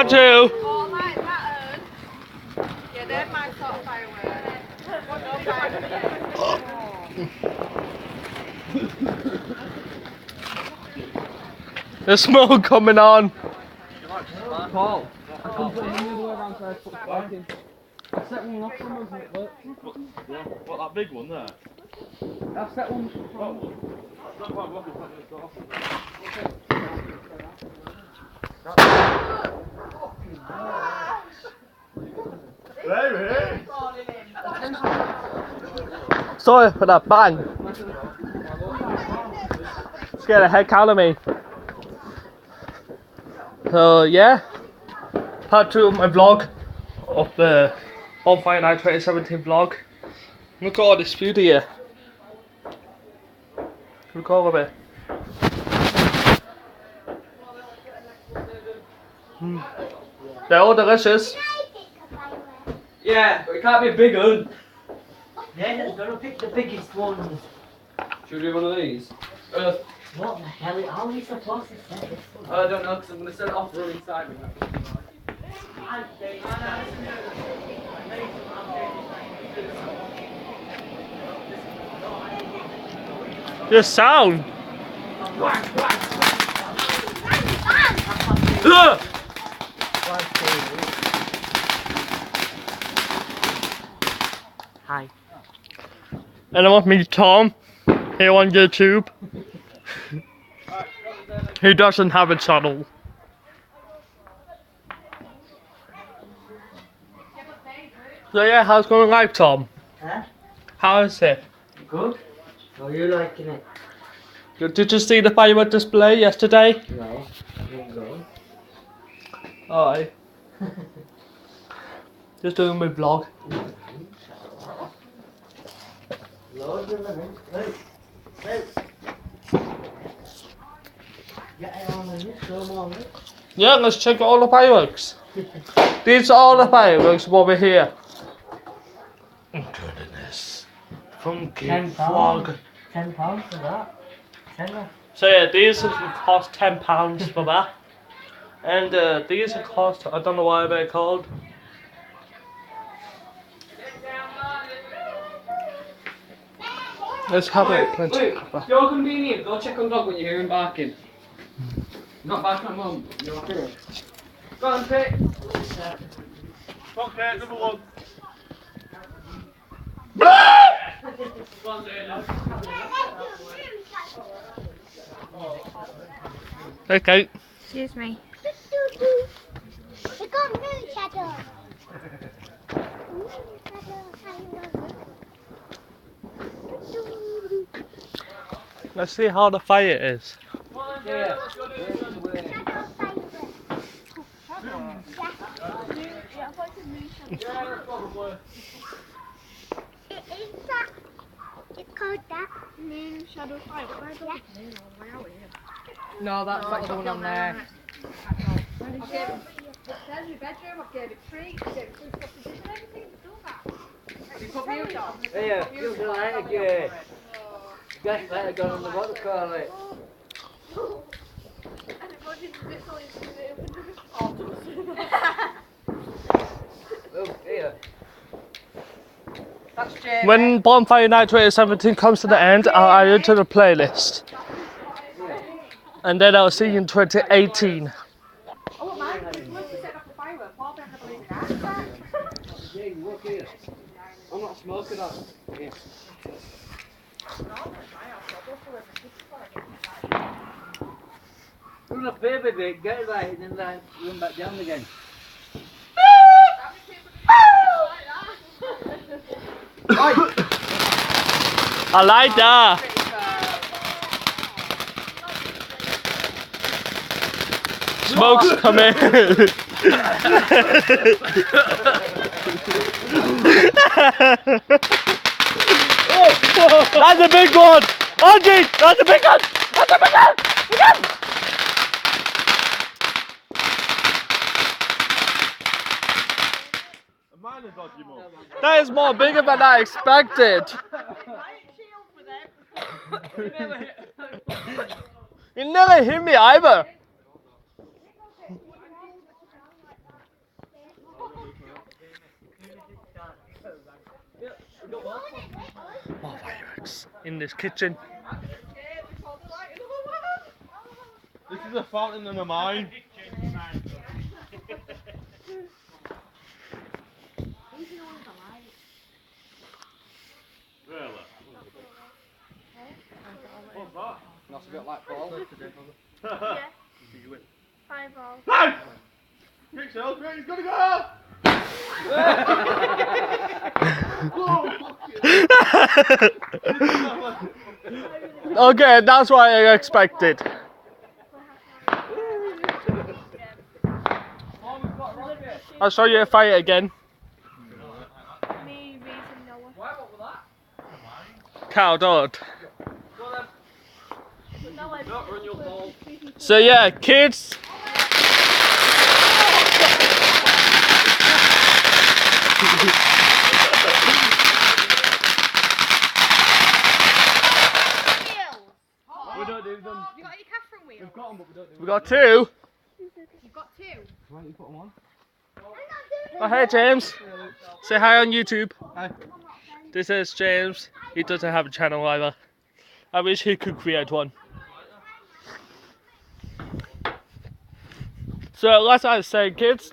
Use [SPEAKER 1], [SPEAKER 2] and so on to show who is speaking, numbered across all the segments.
[SPEAKER 1] Part 2.
[SPEAKER 2] Oh, like that, yeah, they're my sort of fireworks.
[SPEAKER 1] The smoke coming on.
[SPEAKER 3] Paul, I can put the other way around so I put it back in. I set one off from us and it worked.
[SPEAKER 4] What, that big one there?
[SPEAKER 3] I set one from
[SPEAKER 1] Sorry for that bang. Scared the heck out of me. So yeah, part 2 of my vlog of the Bonfire Night 2017 vlog. Look at all this beauty here. Look all of it. They're all delicious.
[SPEAKER 3] Yeah, but it can't be a big one.
[SPEAKER 5] Yeah, they're gonna pick the biggest ones.
[SPEAKER 3] Should we do one of these?
[SPEAKER 5] What the hell? How are we supposed to set this one?
[SPEAKER 3] I don't know because I'm going to set it off the running side with
[SPEAKER 1] The sound.
[SPEAKER 5] Hi.
[SPEAKER 1] And I want me Tom here on YouTube. He doesn't have a channel. So yeah, how's it going live, Tom?
[SPEAKER 5] Huh?
[SPEAKER 1] How is it?
[SPEAKER 5] Good. How are you liking it?
[SPEAKER 1] Did you see the firework display yesterday?
[SPEAKER 5] No. Didn't go.
[SPEAKER 1] Alright. Just doing my vlog.
[SPEAKER 5] Loads of them. Hey. Get it on this, come on.
[SPEAKER 1] Yeah, let's check all the fireworks. These are all the fireworks over here. Goodness. Funky frog.
[SPEAKER 5] £10 for that. £10.
[SPEAKER 1] So yeah, these will cost £10 for that. And these will cost, I don't know why they're called. Let's have it plenty.
[SPEAKER 3] Luke, you're going to be in here. Go check on dog when you hear him barking. Not barking at mum. You're okay. Go on, Pete.
[SPEAKER 4] Okay, number 1.
[SPEAKER 3] Go on, Dana.
[SPEAKER 1] Okay.
[SPEAKER 2] Excuse me.
[SPEAKER 6] We got moon shadow.
[SPEAKER 1] Let's see how the fire is.
[SPEAKER 3] Yeah.
[SPEAKER 6] It's called that.
[SPEAKER 2] Moon shadow fire. Where's the moon? Why are we here?
[SPEAKER 3] No, that's like the one on there.
[SPEAKER 2] I gave it, there's your bedroom, I gave it treats, I gave it food stuff, did everything to do that. You put mute on.
[SPEAKER 5] Yeah, feels like it. Guess better gone on the what to call it.
[SPEAKER 2] And imagine this all is
[SPEAKER 5] Oh, here.
[SPEAKER 3] That's Jamie.
[SPEAKER 1] When Bonfire Night 2017 comes to the end, I'll add it to the playlist. And then I'll see you in 2018.
[SPEAKER 2] Oh, mine, once we set off the firework, Paul Ben had to leave it out.
[SPEAKER 3] Jane, look here. I'm not smoking that. Here.
[SPEAKER 5] Do the baby bit, get it right, and then like, run back down again.
[SPEAKER 1] I like that. Smoke's coming. That's a big one. Andy, that's a big one. That's a big one. Big one.
[SPEAKER 4] Mine is dodgy, Mum.
[SPEAKER 1] That is more bigger than I expected. You never hit me either. more fireworks in this kitchen.
[SPEAKER 4] This is a fountain in a mine. Really? What's that?
[SPEAKER 3] That's a bit like Paul.
[SPEAKER 6] Yeah. 5 balls.
[SPEAKER 4] No! Quick, Shell, quick, he's gonna go!
[SPEAKER 1] Okay, that's what I expected. I'll show you a fire again.
[SPEAKER 6] Me, Reese, and Noah.
[SPEAKER 1] Cow don't.
[SPEAKER 6] Noah.
[SPEAKER 3] Don't run your ball.
[SPEAKER 1] So yeah, kids.
[SPEAKER 3] We don't do them.
[SPEAKER 2] You got any Catherine wheels?
[SPEAKER 3] We've got them, but we don't do them.
[SPEAKER 1] We got 2.
[SPEAKER 2] You've got 2.
[SPEAKER 3] Why don't you put them on?
[SPEAKER 1] Oh hey James. Say hi on YouTube.
[SPEAKER 3] Hi.
[SPEAKER 1] This is James. He doesn't have a channel either. I wish he could create one. So as I say, kids,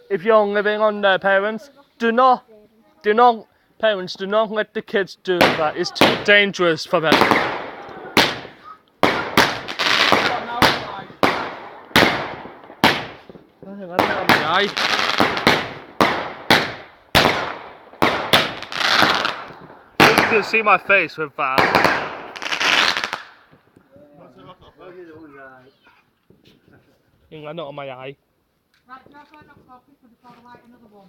[SPEAKER 1] if you're living on their parents, parents do not let the kids do that. It's too dangerous for them. You can see my face with that. You can land it on my eye.
[SPEAKER 2] Right, no, go and knock off before I light another one.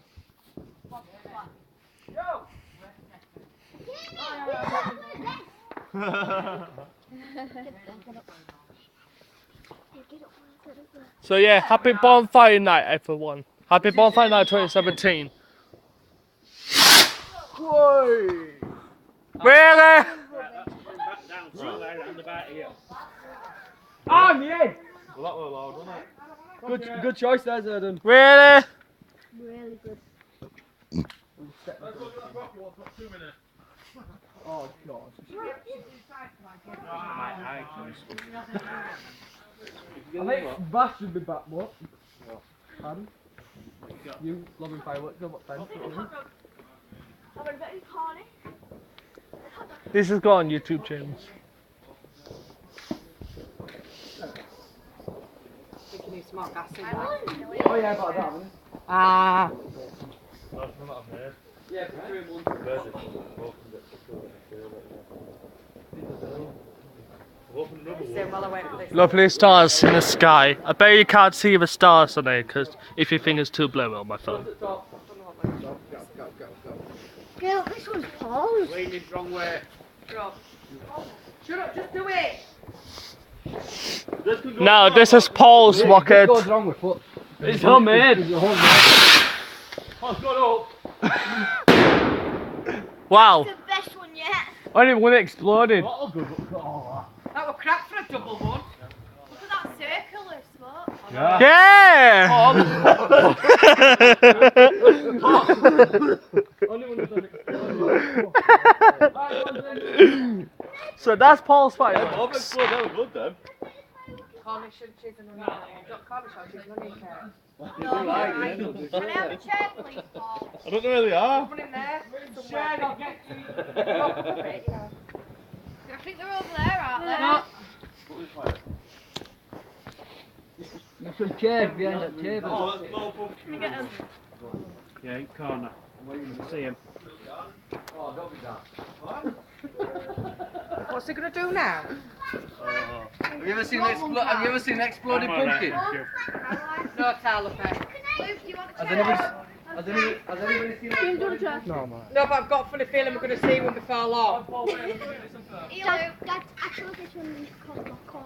[SPEAKER 1] So yeah, happy bonfire night everyone. Happy bonfire night 2017.
[SPEAKER 3] Whoa!
[SPEAKER 1] Really?
[SPEAKER 3] Ah, in the head!
[SPEAKER 4] Well, that was loud, wasn't it?
[SPEAKER 3] Good choice there, Zerdan.
[SPEAKER 1] Really?
[SPEAKER 6] Really good.
[SPEAKER 4] Let's go to that rocket one, got 2 minutes.
[SPEAKER 3] Oh, God. I think Bash should be back, what? Pardon? You loving fireworks, what time?
[SPEAKER 1] This is going on YouTube, James.
[SPEAKER 2] Can you smell gas in
[SPEAKER 3] Oh yeah, about that, haven't you?
[SPEAKER 2] Ah.
[SPEAKER 4] That's not up here.
[SPEAKER 3] Yeah, for 3 months.
[SPEAKER 4] Open another one.
[SPEAKER 2] Stay well away from this.
[SPEAKER 1] Lovely stars in the sky. I bet you can't see the stars on there because if your finger's too blurry on my phone.
[SPEAKER 6] Girl, this one's Paul's.
[SPEAKER 3] Leaning wrong way.
[SPEAKER 2] Shut up, just do it.
[SPEAKER 4] This could go
[SPEAKER 1] No, this is Paul's rocket.
[SPEAKER 3] What goes wrong with foot?
[SPEAKER 1] It's homemade.
[SPEAKER 3] It's homemade.
[SPEAKER 4] Oh, it's gone up.
[SPEAKER 1] Wow.
[SPEAKER 6] The best one yet.
[SPEAKER 1] Only one exploded.
[SPEAKER 4] That'll go up.
[SPEAKER 2] That was crap for a double one.
[SPEAKER 6] Look at that circular smoke.
[SPEAKER 1] Yeah!
[SPEAKER 3] Only one that doesn't explode.
[SPEAKER 1] So that's Paul's
[SPEAKER 4] I'll
[SPEAKER 1] fireworks.
[SPEAKER 4] explode, that was good then.
[SPEAKER 2] Cornish and cheese and onion. Not Cornish or cheese and onion cake.
[SPEAKER 6] Can I have a chair, please, Paul?
[SPEAKER 4] I don't know where they are.
[SPEAKER 2] Put in there. Somewhere. I'll get to you. I think they're over there, aren't they? No.
[SPEAKER 3] There's some chairs behind that table.
[SPEAKER 4] Oh, that's no pumpkin.
[SPEAKER 2] Can you get them?
[SPEAKER 3] Yeah, in corner. See him.
[SPEAKER 2] What's he going to do now?
[SPEAKER 3] Have you ever seen an exploding pumpkin?
[SPEAKER 2] No, Tyler Fair.
[SPEAKER 6] Luke, do you want a
[SPEAKER 3] Has
[SPEAKER 6] chair?
[SPEAKER 3] anybody seen it?
[SPEAKER 1] No, man.
[SPEAKER 2] No, but I've got a funny feeling we're going to see one before long.
[SPEAKER 6] Dad, actually, this one is called popcorn.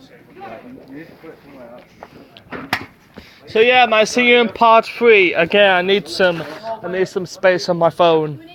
[SPEAKER 1] So yeah, my singing part 3. Again, I need some space on my phone.